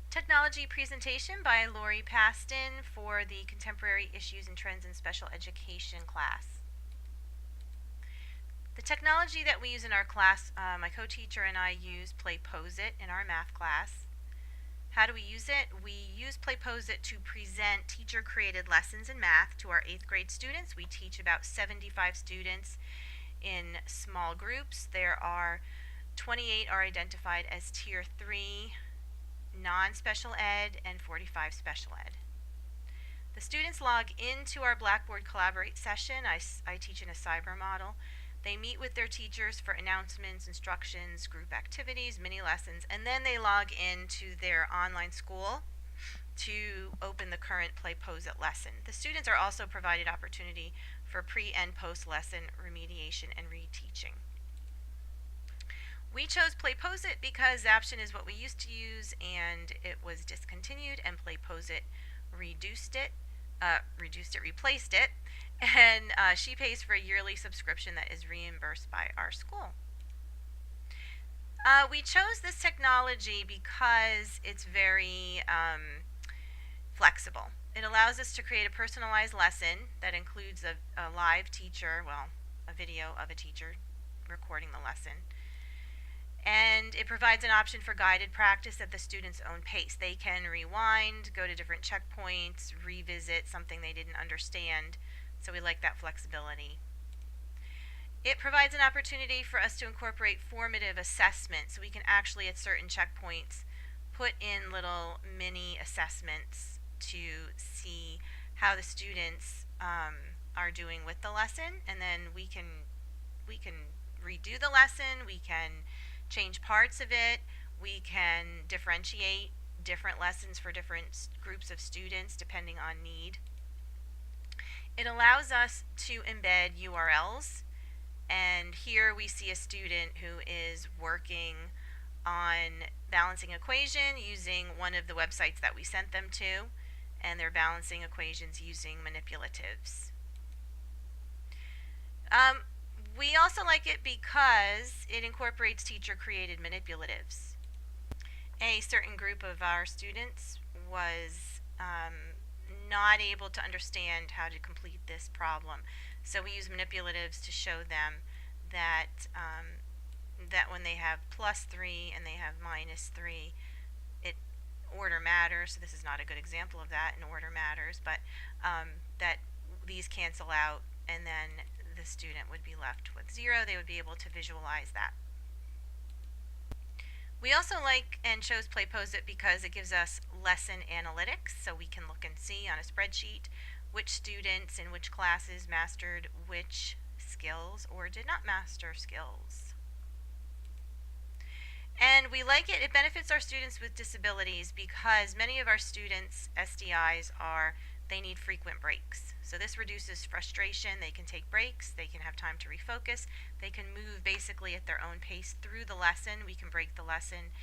Technology presentation by Lori Paston for the Contemporary Issues and Trends in Special Education class. The technology that we use in our class, my co-teacher and I use Play-Posit in our math class. How do we use it? We use Play-Posit to present teacher-created lessons in math to our 8th grade students. We teach about 75 students in small groups. There are 28 are identified as Tier 3 non-special ed and 45 special ed. The students log into our Blackboard Collaborate session. I teach in a cyber model. They meet with their teachers for announcements, instructions, group activities, mini lessons, and then they log into their online school to open the current Play-Posit lesson. The students are also provided opportunity for pre and post lesson remediation and reteaching. We chose Play-Posit because Zaption is what we used to use and it was discontinued, and Play-Posit replaced it, and she pays for a yearly subscription that is reimbursed by our school. We chose this technology because it's very flexible. It allows us to create a personalized lesson that includes a live teacher, a video of a teacher recording the lesson. And it provides an option for guided practice at the student's own pace. They can rewind, go to different checkpoints, revisit something they didn't understand. So we like that flexibility. It provides an opportunity for us to incorporate formative assessment. So we can actually, at certain checkpoints, put in little mini assessments to see how the students are doing with the lesson. And then we can redo the lesson. We can change parts of it. We can differentiate different lessons for different groups of students depending on need. It allows us to embed URLs, and here we see a student who is working on balancing equation using one of the websites that we sent them to, and they're balancing equations using manipulatives. We also like it because it incorporates teacher-created manipulatives. A certain group of our students was not able to understand how to complete this problem. So we use manipulatives to show them that that when they have +3 and they have -3, order matters. So this is not a good example of that, and order matters, but that these cancel out, and then the student would be left with 0. They would be able to visualize that. We also like and chose Play-Posit because it gives us lesson analytics, so we can look and see on a spreadsheet which students in which classes mastered which skills or did not master skills. And we like it. It benefits our students with disabilities because many of our students' SDIs they need frequent breaks. So this reduces frustration. They can take breaks. They can have time to refocus. They can move basically at their own pace through the lesson. We can break the lesson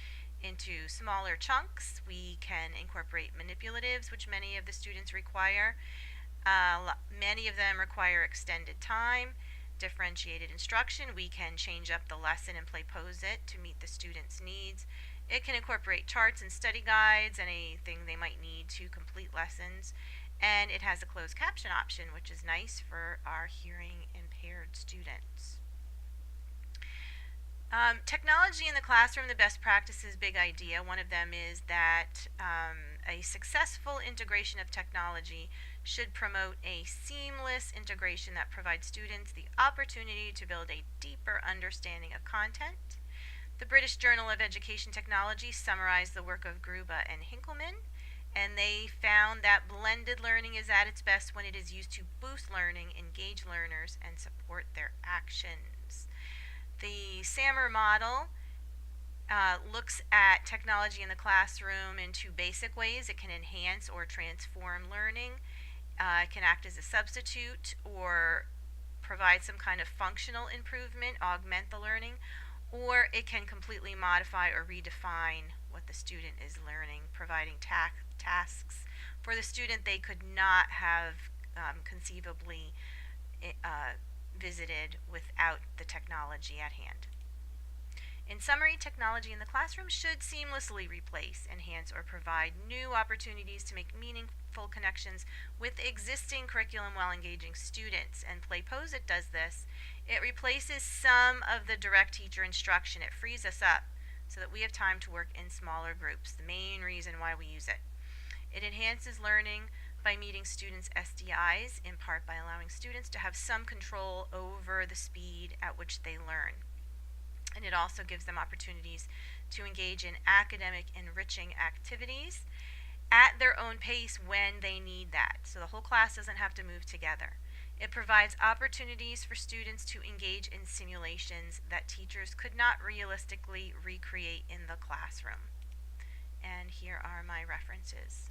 into smaller chunks. We can incorporate manipulatives, which many of the students require. Many of them require extended time, differentiated instruction. We can change up the lesson and Play-Posit to meet the students' needs. It can incorporate charts and study guides, anything they might need to complete lessons. And it has a closed caption option, which is nice for our hearing impaired students. Technology in the classroom, the best practices, big idea. One of them is that a successful integration of technology should promote a seamless integration that provides students the opportunity to build a deeper understanding of content. The British Journal of Education Technology summarized the work of Gruba and Hinkleman, and they found that blended learning is at its best when it is used to boost learning, engage learners, and support their actions. The SAMR model looks at technology in the classroom in 2 basic ways. It can enhance or transform learning. It can act as a substitute or provide some kind of functional improvement, augment the learning, or it can completely modify or redefine what the student is learning, providing tasks for the student they could not have conceivably visited without the technology at hand. In summary, technology in the classroom should seamlessly replace, enhance, or provide new opportunities to make meaningful connections with existing curriculum while engaging students. And PlayPosit does this. It replaces some of the direct teacher instruction. It frees us up so that we have time to work in smaller groups, the main reason why we use it. It enhances learning by meeting students' SDIs, in part by allowing students to have some control over the speed at which they learn. And it also gives them opportunities to engage in academic enriching activities at their own pace when they need that. So the whole class doesn't have to move together. It provides opportunities for students to engage in simulations that teachers could not realistically recreate in the classroom. And here are my references.